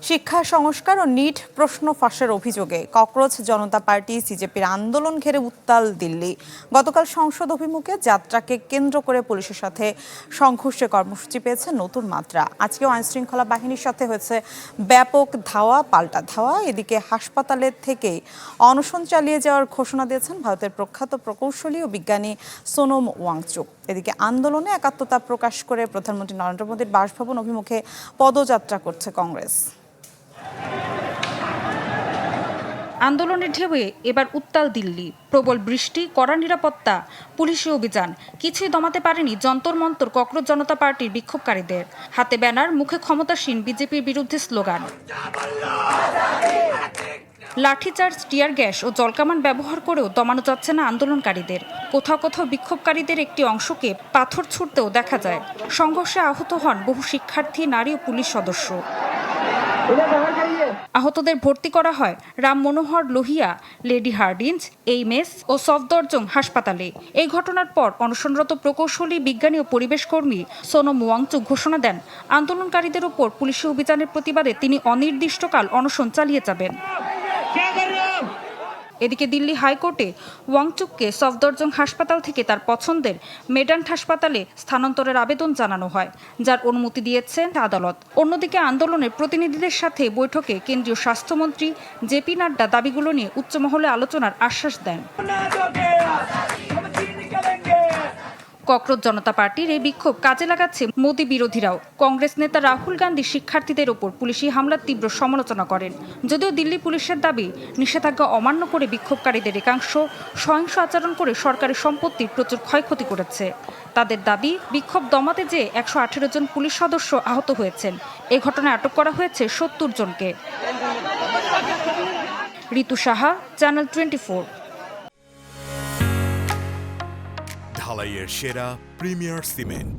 শিক্ষা সংস্কার ও নিট প্রশ্ন ফাঁসের অভিযোগে ককরোচ জনতা পার্টি সিজেপির আন্দোলন ঘিরে উত্তাল দিল্লি। গতকাল সংসদ অভিমুখে যাত্রাকে কেন্দ্র করে পুলিশের সাথে সংঘর্ষে কর্মসূচি পেয়েছে নতুন মাত্রা। আজকেও আইনশৃঙ্খলা বাহিনীর সাথে হয়েছে ব্যাপক ধাওয়া পাল্টা ধাওয়া। এদিকে হাসপাতালের থেকেই অনশন চালিয়ে যাওয়ার ঘোষণা দিয়েছেন ভারতের প্রখ্যাত প্রকৌশলী ও বিজ্ঞানী সোনম ওয়াংচুক। এদিকে আন্দোলনে একাত্মতা প্রকাশ করে প্রধানমন্ত্রী নরেন্দ্র মোদীর বাসভবন অভিমুখে পদযাত্রা করছে কংগ্রেস। আন্দোলনের ঢেউয়ে এবার উত্তাল দিল্লি। প্রবল বৃষ্টি, কড়া নিরাপত্তা, পুলিশি অভিযান কিছুই দমাতে পারেনি যন্তর মন্তর ককরোচ জনতা পার্টির বিক্ষোভকারীদের। হাতে ব্যানার, মুখে ক্ষমতাসীন বিজেপির বিরুদ্ধে স্লোগান। লাঠিচার্জ, টিয়ার গ্যাস ও জলকামান ব্যবহার করেও দমানো যাচ্ছে না আন্দোলনকারীদের। কোথাও কোথাও বিক্ষোভকারীদের একটি অংশকে পাথর ছুঁড়তেও দেখা যায়। সংঘর্ষে আহত হন বহু শিক্ষার্থী, নারী ও পুলিশ সদস্য। আহতদের ভর্তি করা হয় রাম মনোহর লোহিয়া, লেডি হার্ডিঞ্জ, এইমএস ও সফদরজং হাসপাতালে। এই ঘটনার পর অনশনরত প্রকৌশলী, বিজ্ঞানী ও পরিবেশ কর্মী সোনম ওয়াংচুক ঘোষণা দেন, আন্দোলনকারীদের উপর পুলিশি অভিযানের প্রতিবাদে তিনি অনির্দিষ্টকাল অনশন চালিয়ে যাবেন। এদিকে দিল্লি হাইকোর্টে ওয়াংচুককে সফদরজং হাসপাতাল থেকে তার পছন্দের মেডান্ট হাসপাতালে স্থানান্তরের আবেদন জানানো হয়, যার অনুমতি দিয়েছেন আদালত। অন্যদিকে আন্দোলনের প্রতিনিধিদের সাথে বৈঠকে কেন্দ্রীয় স্বাস্থ্যমন্ত্রী জেপি নাড্ডা দাবিগুলো নিয়ে উচ্চমহলে আলোচনার আশ্বাস দেন। ককরোচ জনতা পার্টির এই বিক্ষোভ কাজে লাগাচ্ছে মোদি বিরোধীরাও। কংগ্রেস নেতা রাহুল গান্ধী শিক্ষার্থীদের ওপর পুলিশি হামলার তীব্র সমালোচনা করেন। যদিও দিল্লি পুলিশের দাবি, নিষেধাজ্ঞা অমান্য করে বিক্ষোভকারীদের একাংশ সহিংস আচরণ করে সরকারি সম্পত্তির প্রচুর ক্ষয়ক্ষতি করেছে। তাদের দাবি, বিক্ষোভ দমাতে যেয়ে 118 জন পুলিশ সদস্য আহত হয়েছেন। এ ঘটনায় আটক করা হয়েছে 70 জনকে। ঋতু সাহা, চ্যানেল 24। ঢালাইয়ের সেরা প্রিমিয়ার সিমেন্ট।